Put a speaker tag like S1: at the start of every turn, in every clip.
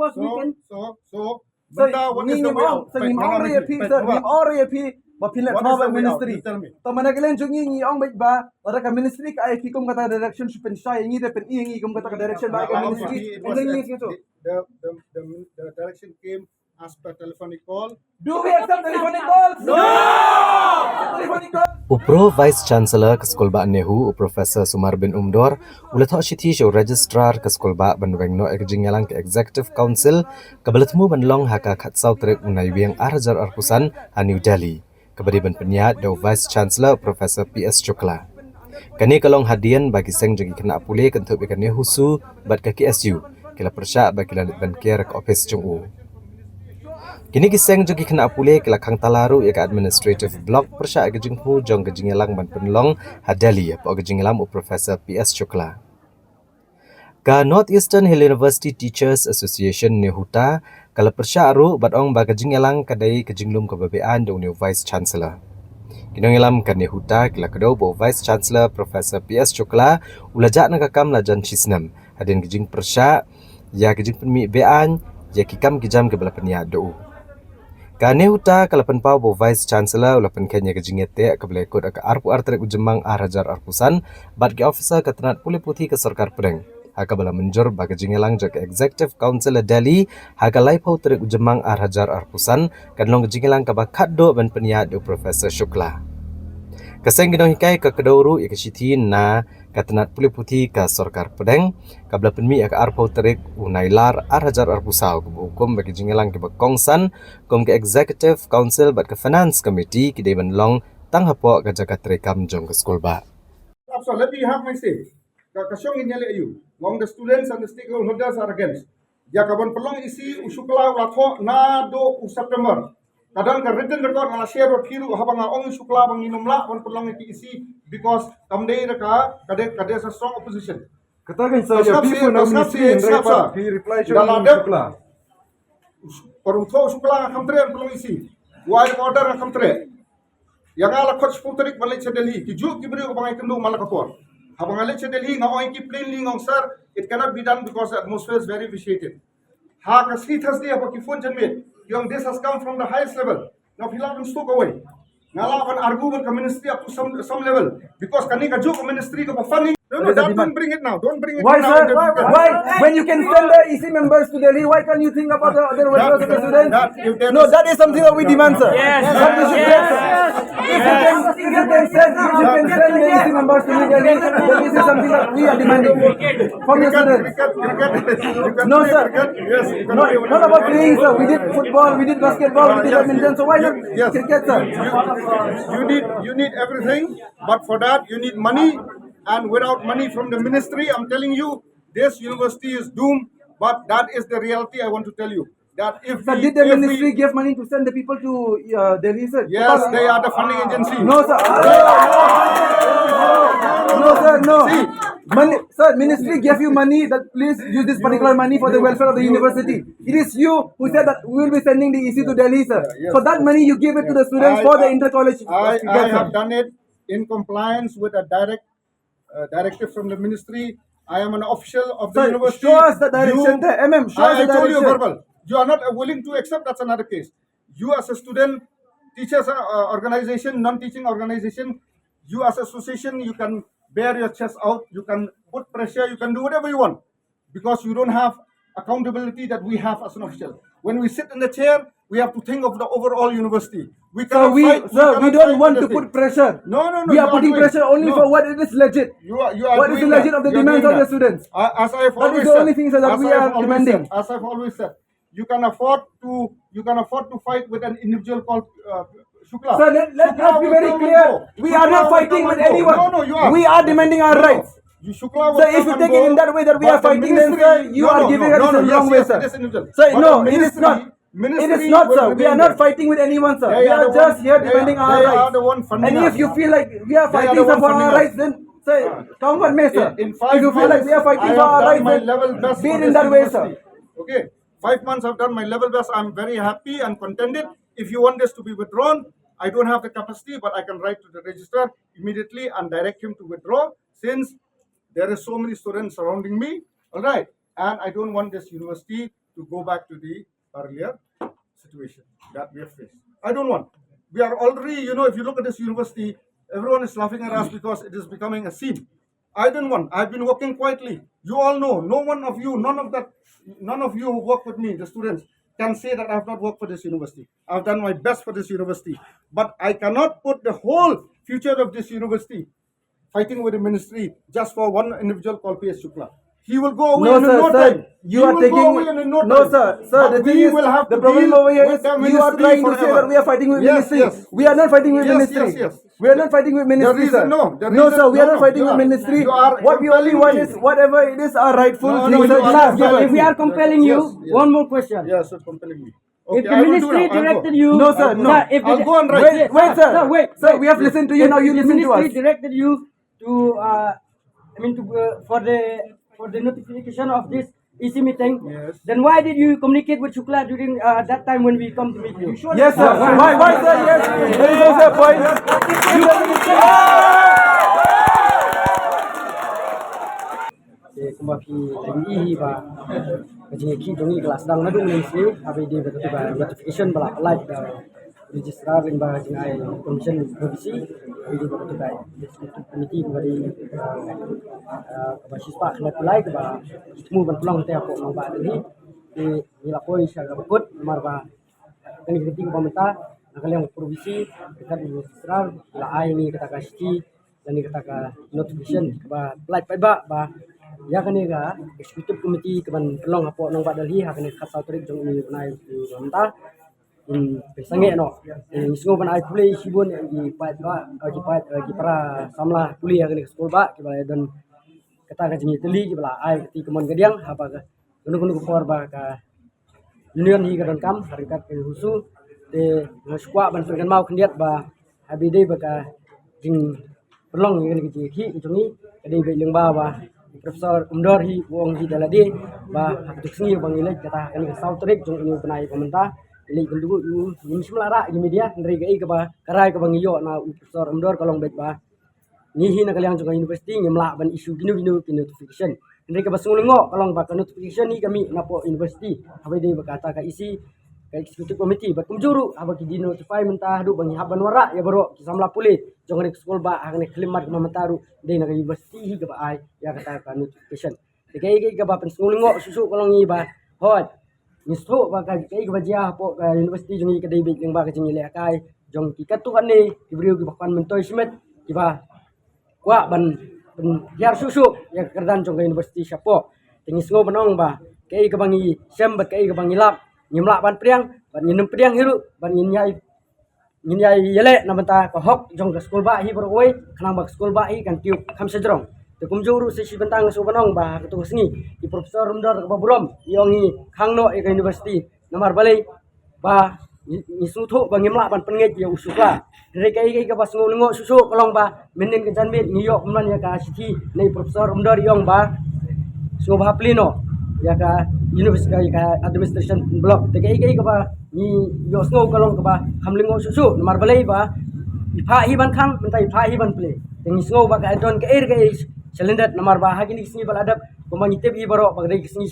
S1: course we can.
S2: So,
S1: Sir,
S2: what is the way out?
S1: Sir, nim ong repi, sir, nim ong repi. Ba pilat
S2: What
S1: mo
S2: is
S1: ba
S2: the way out?
S1: ministry?
S2: You tell me.
S1: To managalan jung ngi ong ba ora ka ministry ka ay kikum kata direction su pen sai ngi de pen ngi kum kata direction ba ka ministry.
S2: It was the direction came as per telephonic call.
S1: Do we accept telephonic calls? No! Telephonic calls.
S3: Upro Vice Chancellor ke Sekolah Ba Nehu, Profesor Sumar bin Umdor, ulah tak shiti show Registrar ke Sekolah Ba Banweng no ekjingalang ke Executive Council, kebeletmu banlong haka khatsau trek unai wiang Arjar Arpusan a New Delhi. Keberi ban penyiat do Vice Chancellor Profesor PS Chokla. Kani kalong hadian bagi seng jagi kena pulih kentuk ikan husu bat ke KSU, kila persyak bagi lanit ban care ke office Jung'u. Kini kiseng jogi kena pulih ke lakang talaru ya ke administrative block persyak ke jenghu jong ke jingelang ban penlong hadali ya po ke jingelam u Profesor PS Chokla. Ka Northeastern Hill University Teachers Association Nehuta kala persyak ru bat ong ba ke jingelang kadai ke jinglum ke babean do new Vice Chancellor. Kinongilam kan Nehuta kila kedau bo Vice Chancellor Profesor PS Chokla ulajak na kakam lajan chisnam hadin ke jing persyak ya ke jing penmi bean ya kikam kijam ke bala peniat do. Kane huta kalapan pau bo Vice Chancellor ulapan kenya ke jingete ke belekut ke arpu artrek ujemang Arhajar Arpusan bat ke officer ke tenat pulih putih ke Sarkar Pedang. Haka bala menjur bagi jingelang ke Executive Council Delhi haka lai pau trek ujemang Arhajar Arpusan kan long jingelang ke bakat do ban peniat do Profesor Shukla. Keseng gedong hikai ke kedauru ya ke sitin na katenat pulih putih ke Sarkar Pedang kabla penmi ya ke arpau terik unailar Arhajar Arpusau ke hukum bagi jingelang ke bekongsan kom ke Executive Council bat ke Finance Committee ke deban long tang hapo ke jaga terekam jong ke skol ba.
S2: So let me have my say. Kasyong inyali ayu. Long the students and the stakeholders are against. Ya kaban pelong isi usukla ulatho na do September. Kadang ka written record ngala share or kiru habang ong usukla bang inumla on pelong isi because tamdei ka kade a strong opposition.
S1: Katakan saya people na ministry in report he reply to Shukla.
S2: Parutho usukla kamtre pelong isi. Wide order kamtre. Yang ala coach putrik balai Delhi kiju kibri ko bangai kendo malakapor. Habang alay Delhi ngao ki plainly ngong sir, it cannot be done because the atmosphere is very vitiated. Ha kasi Thursday apa ki phone janmit. Yung this has come from the highest level. Now filang can stoke away. Ngala kan argue with the ministry up to some level because kani ka jo ministry ko funding. No, don't bring it now. Don't bring it
S1: why,
S2: now.
S1: Sir? Why? When you can send the EC members to Delhi, why can't you think about the other welfare of the students? That is something that we demand, sir.
S4: Yes.
S1: That we should get, sir. If you can send the EC members to New Delhi, then this is something that we are demanding from the students. No, sir.
S2: Yes.
S1: Not about playing, sir. We did football, we did basketball, we did badminton. So why not cricket, sir?
S2: You need everything, but for that you need money. And without money from the ministry, I'm telling you, this university is doomed. But that is the reality I want to tell you. That if
S1: Sir, did the ministry give money to send the people to Delhi, sir?
S2: Yes, they are the funding agency.
S1: No, sir. No, sir, no.
S2: See,
S1: money, sir, ministry gave you money that please use this particular money for the welfare of the university. It is you who said that we will be sending the EC to Delhi, sir.
S2: Yes.
S1: For that money, you give it to the students for the inter-college.
S2: I have done it in compliance with a directive from the ministry. I am an official of the
S1: Sir,
S2: university.
S1: show us the direction there. Show us the
S2: I told you
S1: direction.
S2: verbal. You are not willing to accept, that's another case. You as a student, teachers organization, non-teaching organization, you as association, you can bear your chest out, you can put pressure, you can do whatever you want. Because you don't have accountability that we have as an official. When we sit in the chair, we have to think of the overall university. We
S1: don't want to put pressure.
S2: No.
S1: We are putting pressure only for what it is legit.
S2: You are
S1: what is the legit of the demands of the students?
S2: As I have always
S1: that is the only thing that we are demanding.
S2: As I've always said, you can afford to fight with an individual called Shukla.
S1: Sir, let's be very clear. We are not fighting with anyone.
S2: No, you are.
S1: We are demanding our rights.
S2: Shukla
S1: Sir, if you take it in that way that we are fighting, then sir, you are giving us the wrong way, sir. Sir, no, it is not. It is not, sir. We are not fighting with anyone, sir. We are just here demanding our rights. And if you feel like we are fighting for our rights, then sir, come on, me, sir. If you feel like we are fighting for our rights, then be it in that way, sir.
S2: Okay, 5 months I've done my level best. I'm very happy and contented. If you want this to be withdrawn, I don't have the capacity, but I can write to the registrar immediately and direct him to withdraw, since there are so many students surrounding me. All right, and I don't want this university to go back to the earlier situation that we have faced. I don't want. We are already, if you look at this university, everyone is laughing at us because it is becoming a scene. I don't want. I've been working quietly. You all know. None of you who work with me, the students, can say that I have not worked for this university. I've done my best for this university. But I cannot put the whole future of this university fighting with the ministry just for one individual called P.S. Shukla. He will go away
S1: No,
S2: in
S1: sir,
S2: no
S1: sir.
S2: time.
S1: You
S2: He
S1: are
S2: will
S1: taking.
S2: go away in no
S1: No,
S2: time.
S1: sir. Sir,
S2: But
S1: the thing
S2: we
S1: is,
S2: will have
S1: the
S2: to
S1: problem
S2: deal
S1: over here
S2: with
S1: is
S2: the
S1: you are
S2: ministry
S1: trying to say
S2: forever.
S1: that we are fighting with
S2: Yes,
S1: ministry.
S2: yes.
S1: We are not fighting with
S2: Yes,
S1: ministry.
S2: yes, yes.
S1: We are not fighting with ministry,
S2: reason-
S1: sir.
S2: no, the
S1: No,
S2: reason-
S1: sir. We are
S2: no,
S1: not fighting
S2: you
S1: with
S2: are-
S1: ministry.
S2: you are
S1: What we only
S2: compelling
S1: want
S2: me.
S1: is whatever it is our rightful
S2: No,
S1: things
S2: no,
S1: that
S2: you
S1: you
S2: are
S1: have given.
S4: If we are compelling you,
S2: Yes, yes.
S4: one more question.
S2: Yes, it's compelling me.
S4: If
S2: Okay,
S4: the
S2: I will do
S4: ministry
S2: now. I'll go.
S4: directed you,
S1: No, sir, no.
S4: Sir, if
S2: I'll
S4: the,
S2: go and write.
S1: Wait, sir.
S4: Sir, wait.
S1: Sir, we have listened to you. Now you
S4: if the
S1: listen to
S4: ministry
S1: us.
S4: directed you to, for the notification of this EC meeting.
S2: Yes.
S4: Then why did you communicate with Shukla during that time when we come to meet you?
S1: Yes, sir. Why, sir? Yes. There is also a point.
S4: Kumbapi lagi ba kajing ki dongi kelas dang nadu ministry abi di betul ba notification bala like registrar in ba jing ai commission provisi abi di betul ba committee bari ba sispa kena apply ba semua ban pulang te apa mang ba ni ni lakoi sya bakut mar ba kani keting pemerintah nakaliang provisi dekat registrar la ai ni kata kasih dan ni kata notification ba like ba ya kani ga executive committee kaman pelong apo nong badalhi ha kani khasa tarik jong ni nai manta in pesange no in singo ban ai play sibon di pat ba di para samla puli ha kani skol ba ki ba dan kata ka jingi teli ki bala ai ti kaman gadiang ha ba gunu ko ba ka union hi ga dan kam harikat ke husu te ngskwa ban pergan mau kendiat ba habi dei ba ka jing pelong ni kani ki jong ni kadai be leng ba Profesor Umdor hi wong hi daladi ba hatuk singi bang ilek kata kani South Trek jong ini penai pemerintah ilek gendu ni semlara di media ndri ga ke ba karai ke bang iyo na Profesor Umdor kalong bet ba ni hi na kaliang jong university ngemla ban isu ginu notification ndri ke basungulingo kalong ba notification ni kami napo university habai dei berkata ka isi ka executive committee bat kumjuru aba ki di notify mentah du bang haban wara ya baro samla puli jong nek skol ba ang nek klimat mamataru dei na university hi ka ba ai ya kata ka notification dikai ka ba pensungulingo susu kalong i ba hot nisto ba ka kai ka ba dia po ka university jong i ka dei bit jong ba ka jing ile kai jong ki ka tu kan ni ibrio ki bakan mentoy simet ki ba wa ban yar susu ya kerdan jong ka university siapo tingis ngo banong ba kai ka bangi sem bat kai ka bangi lap nyimla ban priang ban nyinem priang hiru ban nyinyai yele na banta ko hok jong ka skol ba hi bro oi khanang bak skol ba hi kan tiup kham sejrong te kumjuru se si bentang so banong ba ketu sengi di profesor rumdor ka burom yongi khangno e ka university nomor balai ba ni suthu ba ngimla ban pengej ya usukla dari kai ka bas ngulungo susu kolong ba menen ka janbit ni yok man ya ka sithi nei profesor rumdor yong ba so ba plino ya ka university ka administration block te kai ka ba ni yo snow kalong ka ba hamlingo susu nomor balai ba ipa hi ban khang mentai ipa hi ban play tengi snow ba ka don ka air ka cylinder nomor ba hagini kisni bal adap kumangi tebi baro bagdai kisni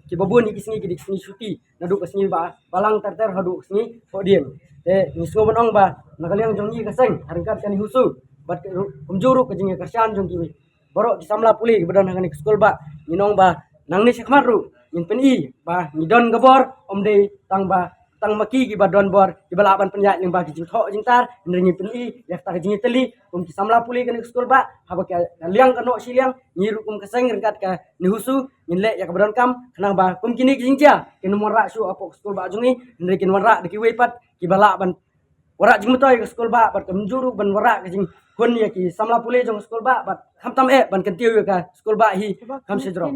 S4: ke babun ni kisni ke kisni suti nadu kisni ba balang tartar hadu kisni podium te ni snow ban ong ba nakaliang jongi kaseng harkat kan husu bat kumjuru ka jingi kersan jongi baro disamla puli badan hangani skol ba ninong ba nangni sekmaru in peni ba ni don gabor omde tang ba tang maki ki badon bor ki balaban penyat ning bagi jing tho jing tar ndringi peni yak ta jing teli kum ki samla puli kan skol ba haba ka liang kano siliang nyiru kum kaseng rengkat ka ni husu nile yak badon kam kanang ba kum kini jing ja kin nomor su apok skol ba jungi ndri kin wara de ki wepat ki balaban wara jing metoy skol ba bat kum juru ban wara ka jing hun ya ki samla puli jong skol ba bat kham tam ban kan tiu ka skol ba hi kham sejro